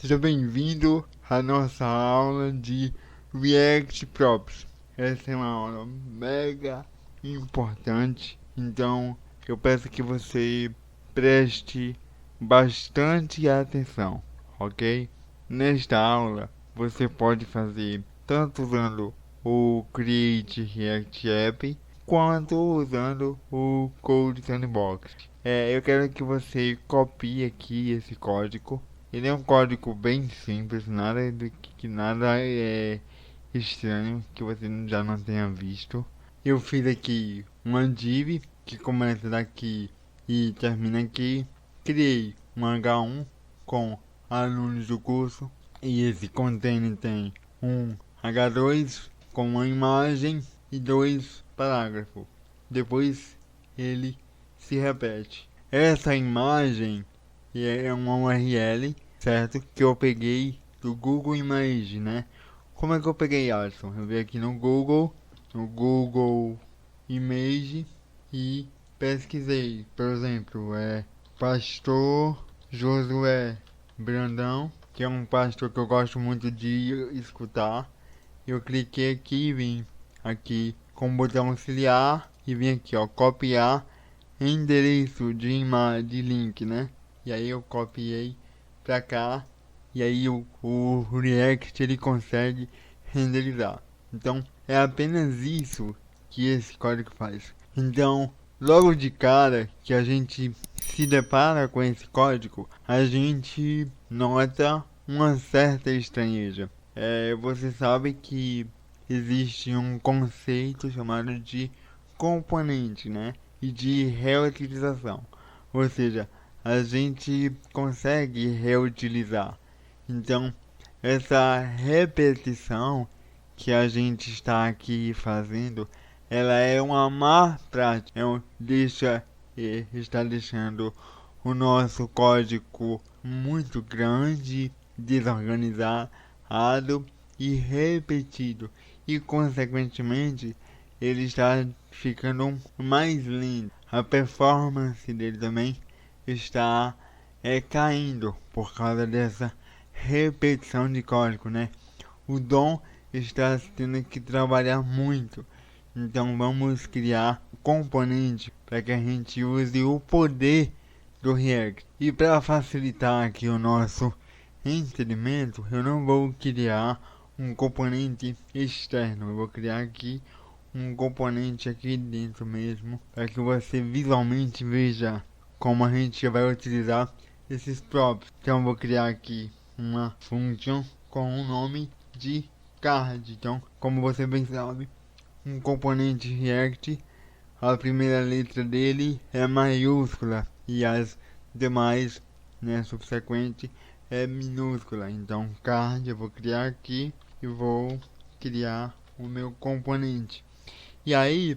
Seja bem-vindo à nossa aula de React Props. Essa é uma aula mega importante, então eu peço que você preste bastante atenção, ok? Nesta aula você pode fazer tanto usando o Create React App quanto usando o Code Sandbox. Eu quero que você copie aqui esse código. Ele é um código bem simples, nada é estranho que você já não tenha visto. Eu fiz aqui uma div que começa daqui e termina aqui. Criei um H1 com alunos do curso e esse container tem um H2 com uma imagem e dois parágrafos. Depois ele se repete. Essa imagem é uma URL, certo? Que eu peguei do Google Image, né? Como é que eu peguei, Alisson? Eu vi aqui no Google Image e pesquisei. Por exemplo, Pastor Josué Brandão, que é um pastor que eu gosto muito de escutar. Eu cliquei aqui e vim aqui com o botão auxiliar e vim aqui, ó, copiar endereço de link, né? E aí eu copiei pra cá e aí o React ele consegue renderizar. Então é apenas isso que esse código faz. Então, logo de cara que a gente se depara com esse código, a gente nota uma certa estranheza. Você sabe que existe um conceito chamado de componente, né? E de reutilização. Ou seja, a gente consegue reutilizar. Então, essa repetição que a gente está aqui fazendo, ela é uma má prática. Está deixando o nosso código muito grande, desorganizado e repetido. E, consequentemente, ele está ficando mais lento. A performance dele também está caindo por causa dessa repetição de código, né? O Dom está tendo que trabalhar muito. Então vamos criar componente para que a gente use o poder do React. E para facilitar aqui o nosso entendimento, eu não vou criar um componente externo. Eu vou criar aqui um componente aqui dentro mesmo, para que você visualmente veja como a gente vai utilizar esses props. Então vou criar aqui uma function com o nome de card. Então, como você bem sabe, um componente React, a primeira letra dele é maiúscula e as demais, né, subsequente é minúscula. Então, card eu vou criar aqui e vou criar o meu componente. E aí,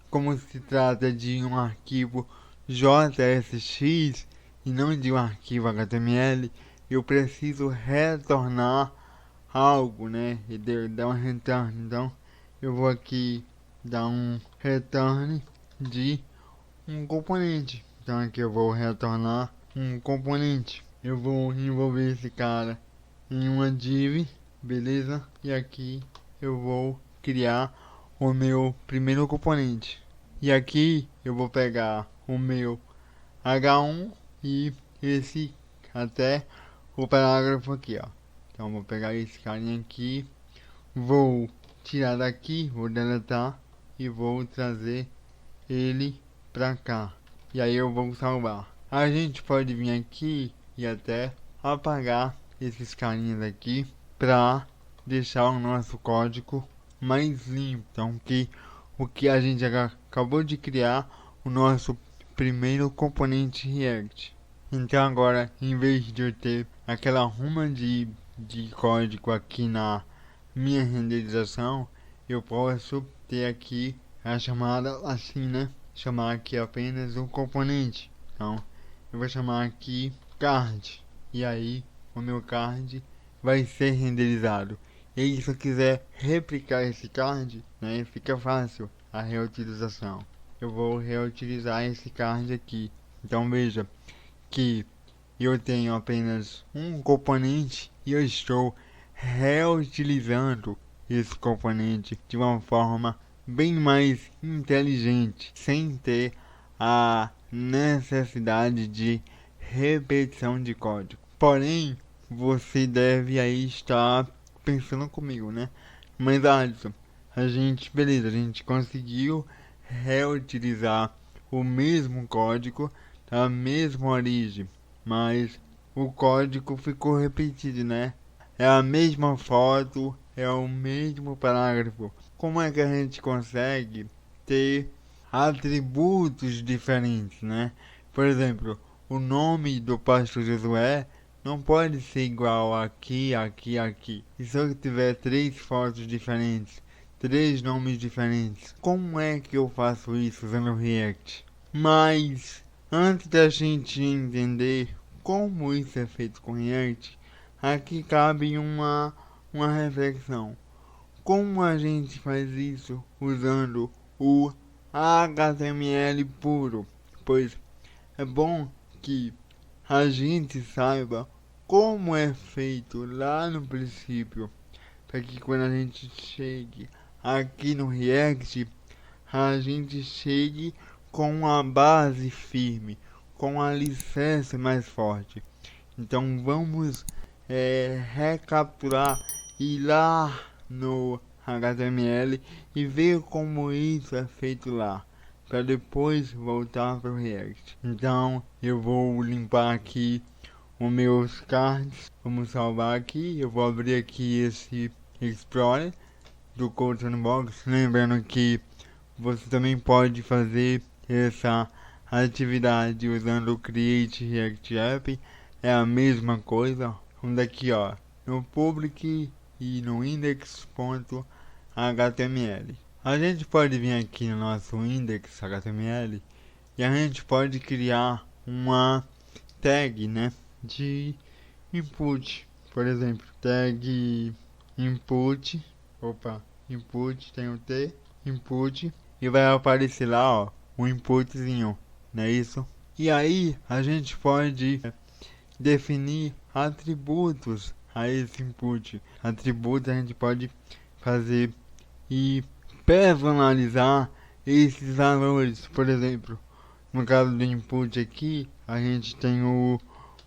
como se trata de um arquivo JSX e não de um arquivo HTML, eu preciso retornar algo, né? E dar um return. Então, eu vou aqui dar um return de um componente. Então, aqui eu vou retornar um componente. Eu vou envolver esse cara em uma div, beleza? E aqui eu vou criar o meu primeiro componente. E aqui eu vou pegar o meu H1 e esse até o parágrafo aqui, ó. Então vou pegar esse carinha aqui, vou tirar daqui, vou deletar e vou trazer ele pra cá. E aí eu vou salvar. A gente pode vir aqui e até apagar esses carinhas aqui pra deixar o nosso código mais limpo. Então o que a gente acabou de criar, o nosso primeiro componente React. Então agora, em vez de eu ter aquela ruma de código aqui na minha renderização, eu posso ter aqui a chamada assim, né? Chamar aqui apenas um componente. Então, eu vou chamar aqui card. E aí, o meu card vai ser renderizado. E aí, se eu quiser replicar esse card, né, fica fácil a reutilização. Eu vou reutilizar esse card aqui. Então, veja que eu tenho apenas um componente e eu estou reutilizando esse componente de uma forma bem mais inteligente, sem ter a necessidade de repetição de código. Porém, você deve aí estar pensando comigo, né? Mas Alisson, beleza, a gente conseguiu reutilizar o mesmo código da mesma origem, mas o código ficou repetido, né? É a mesma foto, é o mesmo parágrafo. Como é que a gente consegue ter atributos diferentes, né? Por exemplo, o nome do pastor Josué não pode ser igual aqui, aqui, aqui. E se eu tiver três fotos diferentes, três nomes diferentes, como é que eu faço isso usando o React? Mas antes da gente entender como isso é feito com React, aqui cabe uma reflexão. Como a gente faz isso usando o HTML puro? Pois é bom que a gente saiba como é feito lá no princípio, para que quando a gente chegue aqui no React, a gente chegue com a base firme, com a alicerce mais forte. Então vamos recapturar e ir lá no HTML e ver como isso é feito lá, para depois voltar para o React. Então eu vou limpar aqui os meus cards, vamos salvar aqui, eu vou abrir aqui esse Explorer do Code Sandbox, lembrando que você também pode fazer essa atividade usando o Create React App, é a mesma coisa. Vamos daqui ó, no public e no index.html. A gente pode vir aqui no nosso index HTML e a gente pode criar uma tag, né, de input. Por exemplo, tag input, input tem o T, input, e vai aparecer lá, ó, um inputzinho, não é isso? E aí a gente pode definir atributos a esse input. Atributos a gente pode fazer e personalizar esses valores. Por exemplo, no caso do input aqui, a gente tem o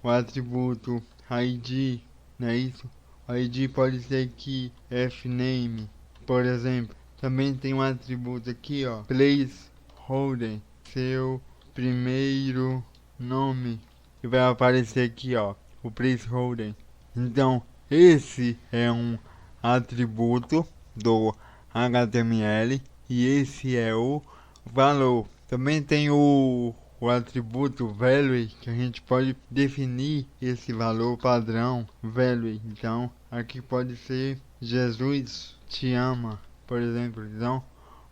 atributo ID, não é isso? O ID pode ser aqui fname, por exemplo. Também tem um atributo aqui, ó, placeholder, seu primeiro nome, e vai aparecer aqui, ó, o placeholder. Então, esse é um atributo do HTML e esse é o valor. Também tem o atributo value, que a gente pode definir esse valor padrão value. Então, aqui pode ser Jesus te ama, por exemplo. Então,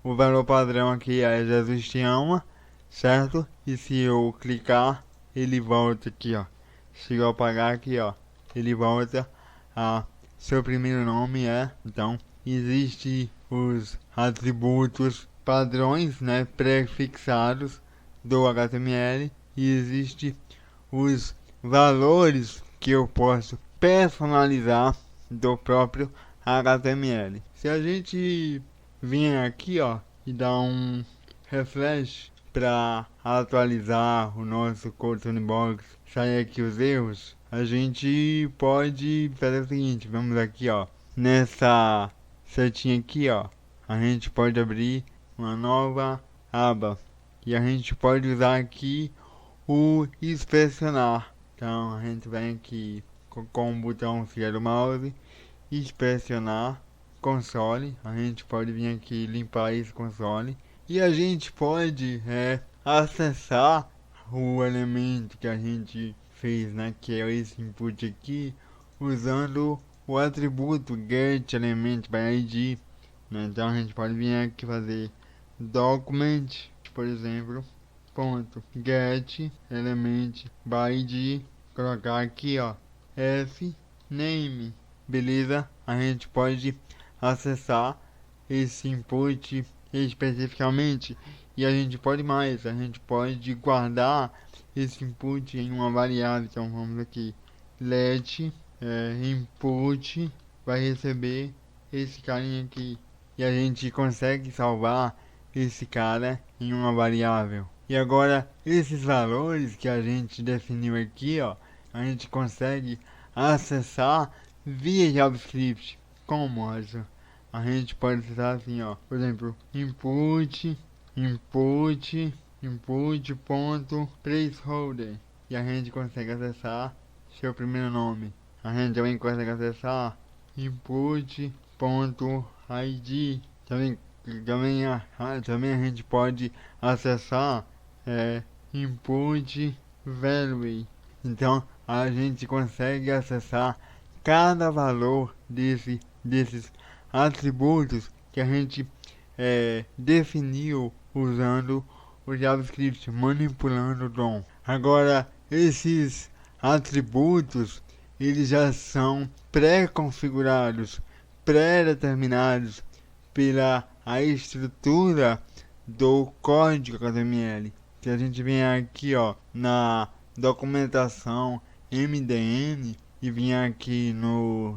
o valor padrão aqui é Jesus te ama, certo? E se eu clicar, ele volta aqui, ó. Se eu apagar aqui, ó, ele volta a seu primeiro nome é. Então, existe os atributos padrões, né, prefixados do HTML e existe os valores que eu posso personalizar do próprio HTML. Se a gente vir aqui, ó, e dar um refresh para atualizar o nosso Code Sandbox, sair aqui os erros, a gente pode fazer o seguinte, vamos aqui, ó, nessa setinha aqui, ó, a gente pode abrir uma nova aba e a gente pode usar aqui o inspecionar. Então a gente vem aqui com o botão esquerdo do mouse, inspecionar console, a gente pode vir aqui limpar esse console e a gente pode acessar o elemento que a gente fez, né, que é esse input aqui, usando o atributo getElementById, né? Então a gente pode vir aqui fazer document, por exemplo, ponto get element by id, colocar aqui, ó, fname, beleza? A gente pode acessar esse input especificamente e a gente pode mais, a gente pode guardar esse input em uma variável, então vamos aqui, let input vai receber esse carinha aqui, e a gente consegue salvar esse cara em uma variável. E agora esses valores que a gente definiu aqui, ó, a gente consegue acessar via JavaScript. Como, Alisson? A gente pode acessar assim, ó, por exemplo, input ponto placeholder, e a gente consegue acessar seu primeiro nome. A gente também consegue acessar input ponto id. Também a gente pode acessar input value. Então a gente consegue acessar cada valor desses atributos que a gente definiu usando o JavaScript, manipulando o DOM. Agora, esses atributos, eles já são pré-configurados, pré-determinados pela a estrutura do código HTML. Se a gente vem aqui, ó, na documentação MDN e vir aqui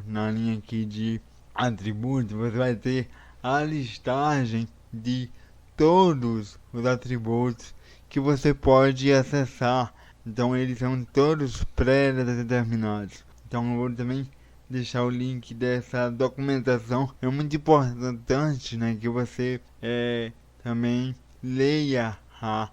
na linha aqui de atributos, você vai ter a listagem de todos os atributos que você pode acessar. Então eles são todos pré-determinados. Então eu vou também deixar o link dessa documentação. É muito importante, né, que você também leia a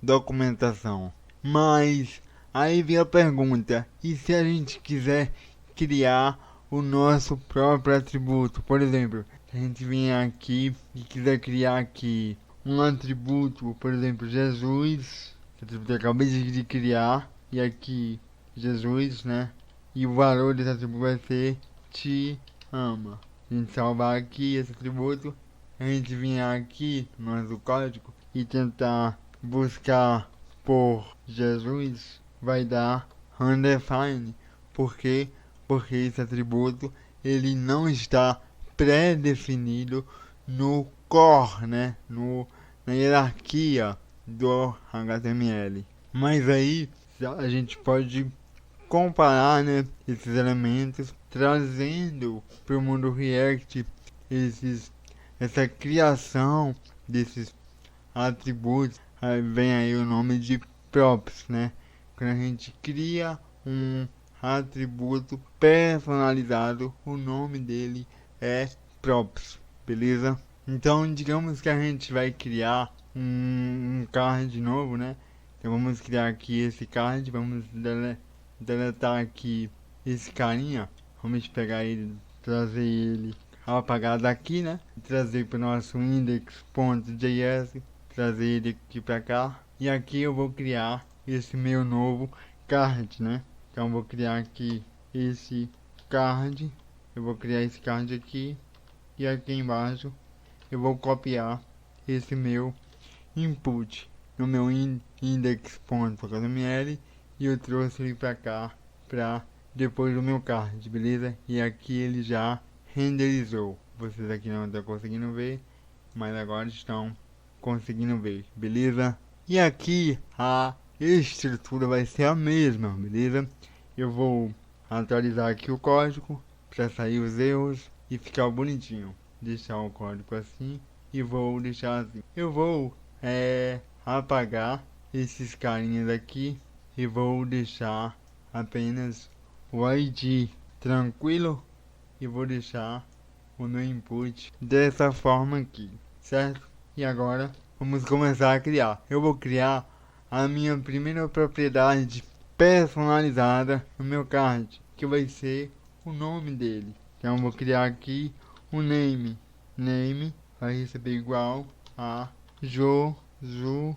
documentação. Mas aí vem a pergunta: e se a gente quiser criar o nosso próprio atributo? Por exemplo, se a gente vier aqui e quiser criar aqui um atributo, por exemplo, Jesus, atributo que eu acabei de criar, e aqui Jesus, né? E o valor desse atributo vai ser te ama. A gente salvar aqui esse atributo, a gente vir aqui no nosso código e tentar buscar por Jesus, vai dar undefined. Por quê? Porque esse atributo ele não está pré-definido no core, né? Na hierarquia do HTML. Mas aí a gente pode comparar, né, esses elementos, trazendo para o mundo React essa criação desses atributos. Aí vem aí o nome de props, né? Quando a gente cria um atributo personalizado, o nome dele é props, beleza? Então digamos que a gente vai criar um card novo, né? Então vamos criar aqui esse card, vamos deletar aqui esse carinha, vamos pegar ele, trazer ele apagar daqui, né? Trazer para o nosso index.js, trazer ele aqui para cá, e aqui eu vou criar esse meu novo card, né? Então eu vou criar aqui esse card, eu vou criar esse card aqui, e aqui embaixo eu vou copiar esse meu input no meu index.html, e eu trouxe ele para cá, para depois do meu card, beleza? E aqui ele já renderizou. Vocês aqui não estão conseguindo ver, mas agora estão conseguindo ver, beleza? E aqui a estrutura vai ser a mesma, beleza? Eu vou atualizar aqui o código para sair os erros e ficar bonitinho. Deixar o código assim e vou deixar assim. Eu vou apagar esses carinhas aqui e vou deixar apenas o ID, tranquilo? E vou deixar o meu input dessa forma aqui, certo? E agora vamos começar a criar. Eu vou criar a minha primeira propriedade personalizada no meu card, que vai ser o nome dele. Então eu vou criar aqui o name. Name vai receber igual a Josué.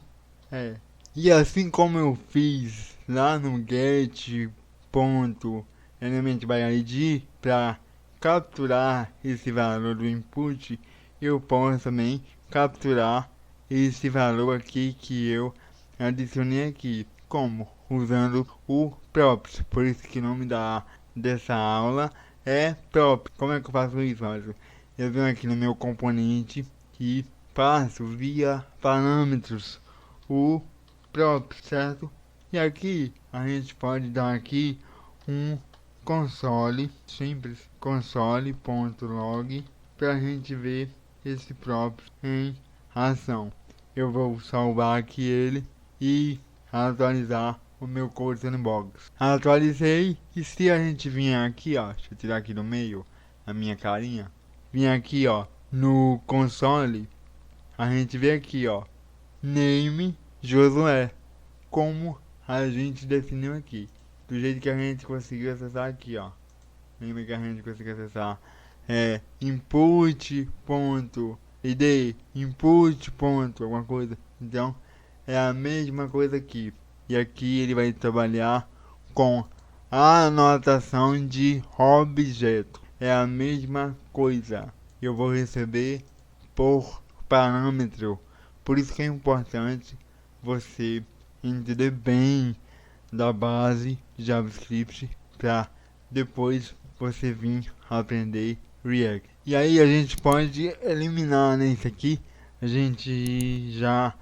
E assim como eu fiz lá no get.elementById para capturar esse valor do input, eu posso também capturar esse valor aqui que eu adicionei aqui. Como? Usando o props. Por isso que o nome dessa aula é props. Como é que eu faço isso, Alisson? Eu venho aqui no meu componente e passo via parâmetros o props, certo? E aqui a gente pode dar aqui um console, simples, console.log, para a gente ver esse próprio em ação. Eu vou salvar aqui ele e atualizar o meu Code Sandbox. Atualizei, e se a gente vir aqui, ó, deixa eu tirar aqui do meio a minha carinha, vir aqui, ó, no console, a gente vê aqui, ó, name Josué, como a gente definiu aqui, do jeito que a gente conseguiu acessar aqui, ó. Lembra que a gente conseguiu acessar input.id, input. Alguma coisa. Então é a mesma coisa aqui. E aqui ele vai trabalhar com a anotação de objeto. É a mesma coisa. Eu vou receber por parâmetro. Por isso que é importante você entender bem da base JavaScript para depois você vir aprender React. E aí a gente pode eliminar, né, isso aqui. A gente já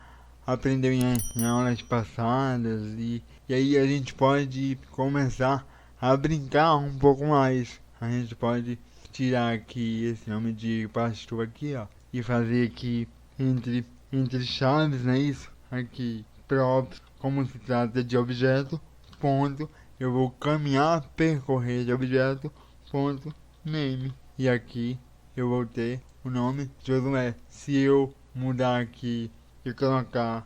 aprendeu em aulas passadas e aí a gente pode começar a brincar um pouco mais. A gente pode tirar aqui esse nome de pastor aqui, ó, e fazer aqui entre chaves, né, isso? Aqui, props, como se trata de objeto, ponto, eu vou caminhar, percorrer de objeto, ponto, name. E aqui eu vou ter o nome Josué. Se eu mudar aqui e colocar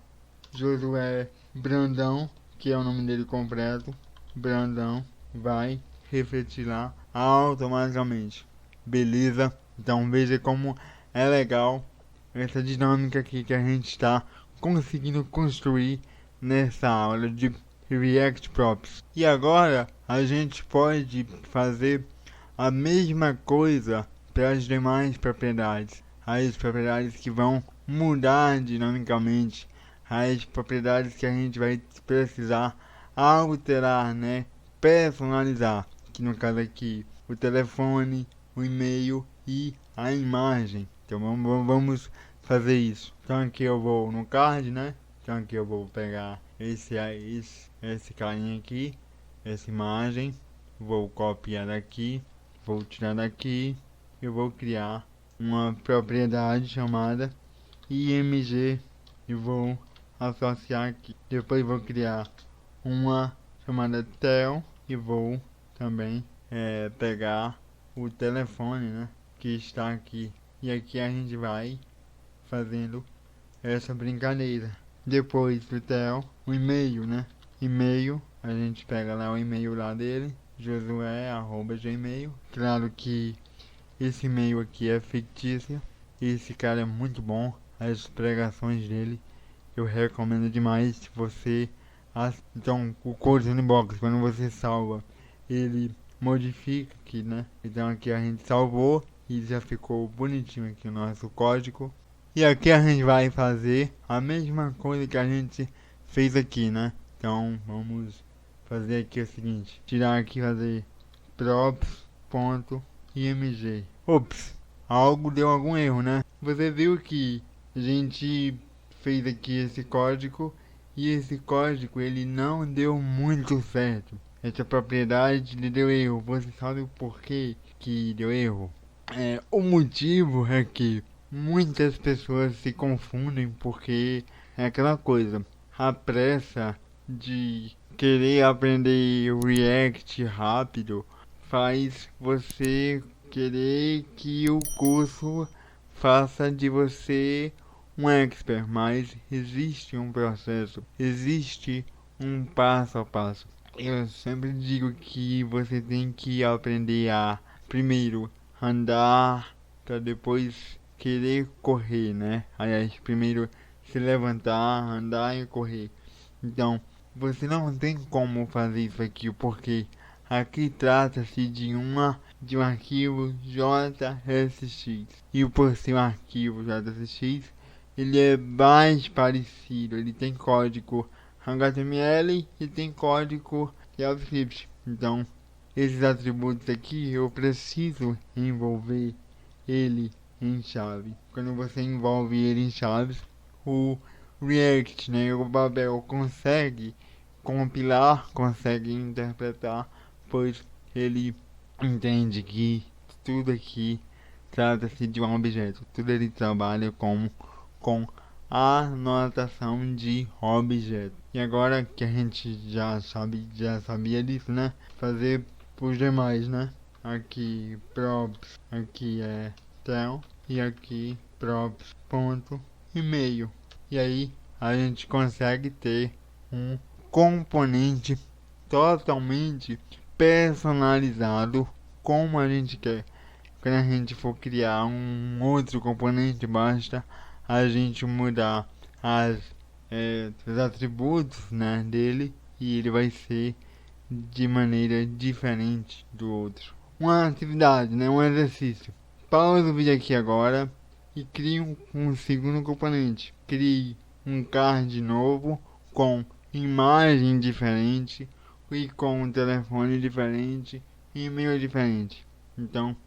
Josué Brandão, que é o nome dele completo, Brandão, vai refletir lá automaticamente. Beleza? Então veja como é legal essa dinâmica aqui que a gente está conseguindo construir nessa aula de React Props. E agora a gente pode fazer a mesma coisa para as demais propriedades. As propriedades que vão mudar dinamicamente. As propriedades que a gente vai precisar alterar, né? Personalizar. Que no caso aqui, o telefone, o e-mail e a imagem. Então vamos fazer isso. Então aqui eu vou no card, né? Então aqui eu vou pegar esse carinha aqui, essa imagem, vou copiar daqui, vou tirar daqui, eu vou criar uma propriedade chamada img e vou associar aqui. Depois vou criar uma chamada tel e vou também pegar o telefone, né, que está aqui. E aqui a gente vai fazendo essa brincadeira. Depois do tel, o e-mail, né? E-mail, a gente pega lá o e-mail lá dele, josué@gmail. Claro que esse e-mail aqui é fictício. Esse cara é muito bom. As pregações dele eu recomendo demais. Se você então o Code Sandbox, quando você salva, ele modifica aqui, né? Então aqui a gente salvou e já ficou bonitinho aqui o nosso código. E aqui a gente vai fazer a mesma coisa que a gente fez aqui, né? Então vamos fazer aqui o seguinte, tirar aqui, fazer props.img. Ops, deu algum erro, né? Você viu que a gente fez aqui esse código e esse código ele não deu muito certo. Essa propriedade lhe deu erro. Você sabe o porquê que deu erro? O motivo é que muitas pessoas se confundem porque é aquela coisa, a pressa de querer aprender React rápido faz você querer que o curso faça de você um expert, mas existe um processo, existe um passo a passo. Eu sempre digo que você tem que aprender a primeiro andar para depois querer correr, né? Aliás, primeiro se levantar, andar e correr. Então, você não tem como fazer isso aqui, porque aqui trata-se de um arquivo JSX. E por ser um arquivo JSX, ele é mais parecido, ele tem código HTML e tem código JavaScript. Então, esses atributos aqui eu preciso envolver ele em chave. Quando você envolve ele em chaves, o React, né, o Babel consegue compilar, consegue interpretar, pois ele entende que tudo aqui trata-se de um objeto. Tudo ele trabalha com a notação de objeto. E agora que a gente já sabia disso, né? Fazer por demais, né? Aqui props, aqui é tel e aqui props ponto e-mail. E aí a gente consegue ter um componente totalmente personalizado como a gente quer. Quando a gente for criar um outro componente, basta a gente mudar os atributos, né, dele, e ele vai ser de maneira diferente do outro. Uma atividade, né, um exercício. Pausa o vídeo aqui agora e crie um segundo componente. Crie um card novo com imagem diferente e com um telefone diferente e e-mail diferente. Então,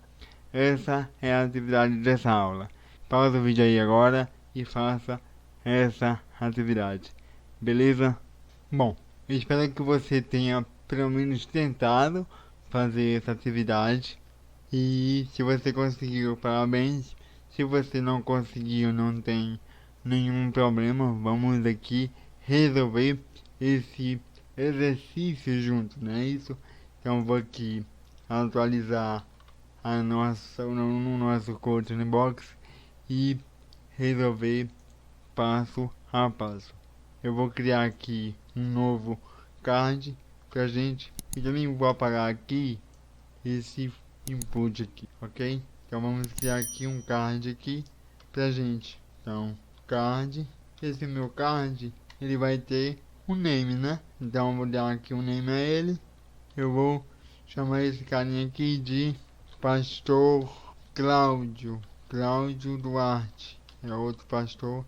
essa é a atividade dessa aula. Pausa o vídeo aí agora e faça essa atividade. Beleza? Bom, espero que você tenha pelo menos tentado fazer essa atividade. E se você conseguiu, parabéns. Se você não conseguiu, não tem nenhum problema. Vamos aqui resolver esse exercício junto, não é isso? Então vou aqui atualizar no nosso Coding Box e resolver passo a passo. Eu vou criar aqui um novo card pra gente e também vou apagar aqui esse input aqui, ok? Então vamos criar aqui um card aqui pra gente. Então, card, esse meu card, ele vai ter um name, né? Então eu vou dar aqui um name a ele. Eu vou chamar esse carinha aqui de Pastor Cláudio Duarte. É outro pastor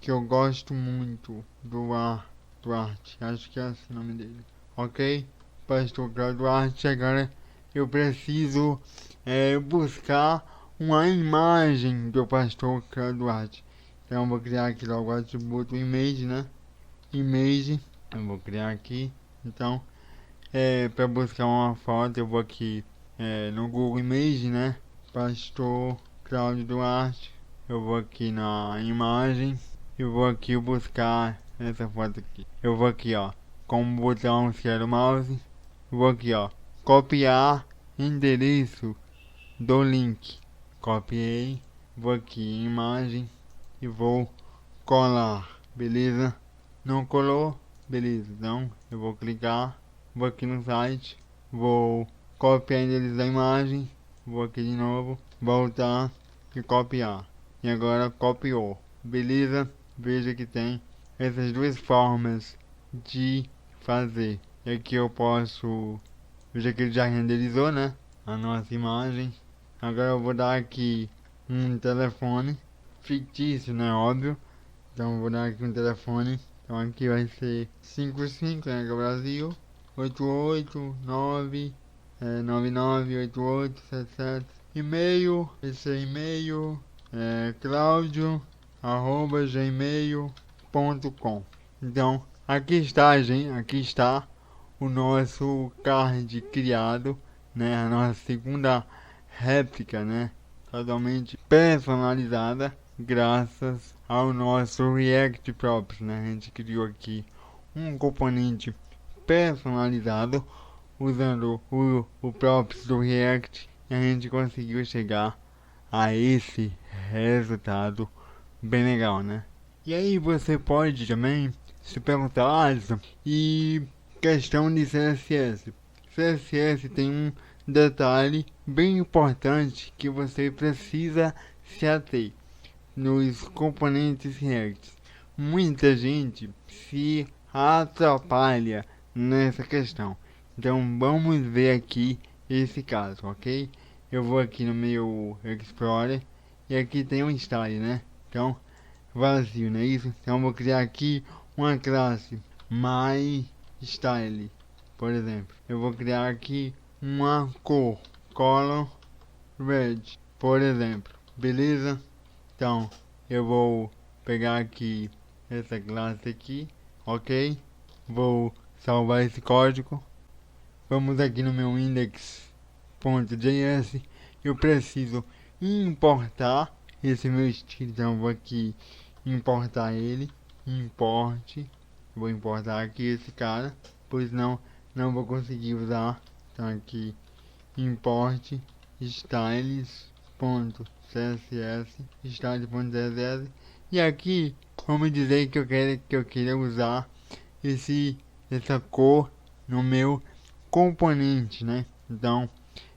que eu gosto muito, Duarte. Acho que é esse o nome dele. Ok? Pastor Cláudio Duarte. Agora eu preciso buscar uma imagem do pastor Cláudio Duarte. Então eu vou criar aqui logo o atributo image, né? Image. Eu vou criar aqui. Então, para buscar uma foto, eu vou aqui no Google Image, né? Pastor Cláudio Duarte. Eu vou aqui na imagem. Eu vou aqui buscar essa foto aqui. Eu vou aqui, ó, com o botão esquerdo do mouse. Eu vou aqui, ó, copiar endereço do link. Copiei. Vou aqui em imagem e vou colar. Beleza? Não colou? Beleza. Então eu vou clicar. Vou aqui no site. Vou copiar o endereço da imagem. Vou aqui de novo. Voltar e copiar. E agora copiou. Beleza? Veja que tem essas duas formas de fazer. E aqui eu posso... Veja que ele já renderizou, né? A nossa imagem. Agora eu vou dar aqui um telefone fictício, né? Óbvio. Então eu vou dar aqui um telefone. Então aqui vai ser 55, né? Que é o Brasil. 889 998877. E-mail. Esse é e-mail. Claudio@gmail.com. Então, aqui está, gente, aqui está o nosso card criado, né? A nossa segunda réplica, né? Totalmente personalizada, graças ao nosso React Props, né? A gente criou aqui um componente personalizado usando o props do React e a gente conseguiu chegar a esse resultado bem legal, né? E aí você pode também se perguntar, Alisson, e questão de CSS. CSS tem um detalhe bem importante que você precisa se ater nos componentes React. Muita gente se atrapalha nessa questão. Então vamos ver aqui esse caso, ok? Eu vou aqui no meu Explorer e aqui tem um style, né? Então, vazio, não é isso? Então eu vou criar aqui uma classe MyStyle, por exemplo. Eu vou criar aqui uma cor, color red, por exemplo. Beleza? Então, eu vou pegar aqui essa classe aqui, ok? Vou salvar esse código. Vamos aqui no meu index.js. Eu preciso importar esse meu estilo, então eu vou aqui importar ele. Vou importar aqui esse cara, pois não vou conseguir usar. Então aqui import style.css e aqui vamos dizer que eu queira usar essa cor no meu componente, né? Então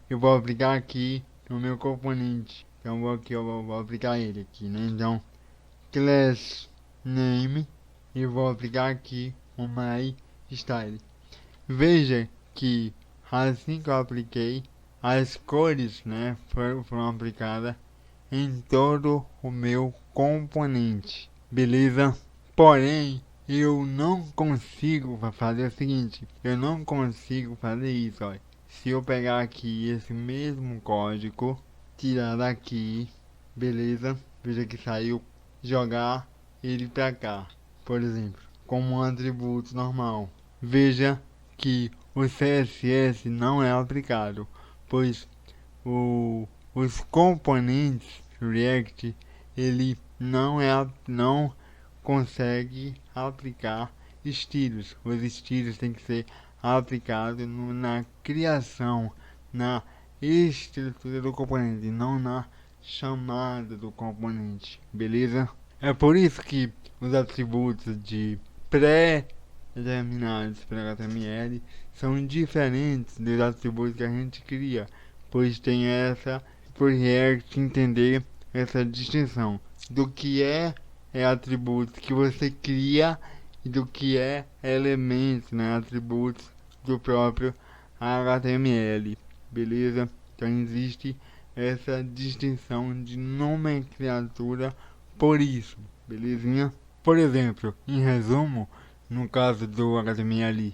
eu vou aplicar aqui no meu componente. Então eu vou aplicar ele aqui, né? Então class name e vou aplicar aqui o my style. Veja que assim que eu apliquei, as cores, né, foram aplicadas em todo o meu componente, beleza? Porém, eu não consigo fazer o seguinte, eu não consigo fazer isso, olha. Se eu pegar aqui esse mesmo código, tirar daqui, beleza? Veja que saiu, jogar ele pra cá, por exemplo, como um atributo normal. Veja que o CSS não é aplicado, pois os componentes React ele não consegue aplicar estilos. Os estilos têm que ser aplicados na criação, na estrutura do componente, não na chamada do componente, beleza? É por isso que os atributos de pré-determinados pela HTML são diferentes dos atributos que a gente cria, pois tem por React entender essa distinção do que é atributos que você cria e do que é elementos, né, atributos do próprio HTML, beleza? Então existe essa distinção de nomenclatura por isso, belezinha? Por exemplo, em resumo, no caso do HTML,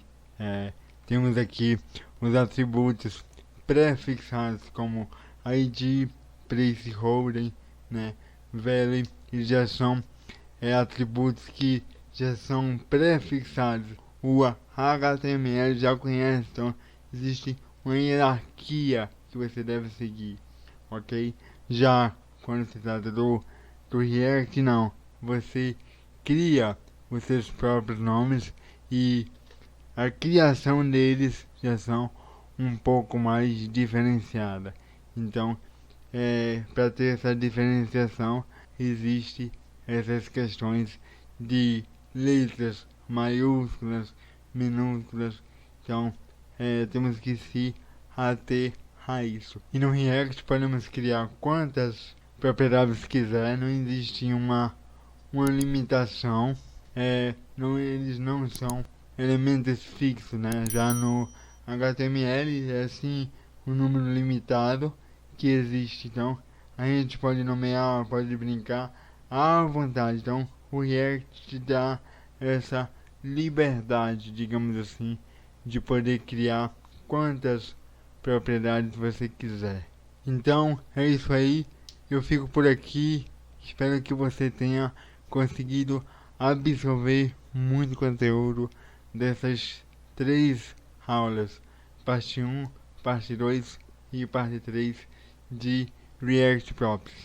temos aqui os atributos prefixados como ID, placeholder, né, value, e já são atributos que já são prefixados. O HTML já conhece, então existe uma hierarquia que você deve seguir, ok? Já quando se trata do React, não. Você cria os seus próprios nomes e a criação deles já são um pouco mais diferenciada. Então, para ter essa diferenciação, existe essas questões de letras maiúsculas, minúsculas. Então, temos que se ater a isso. E no React podemos criar quantas propriedades quiser, não existe uma limitação. Eles não são elementos fixos, né? Já no HTML é assim um número limitado que existe. Então a gente pode nomear, pode brincar à vontade. Então o React te dá essa liberdade, digamos assim, de poder criar quantas propriedades você quiser. Então é isso aí, eu fico por aqui. Espero que você tenha conseguido absorver muito conteúdo dessas 3 aulas, parte 1, parte 2 e parte 3 de React Props.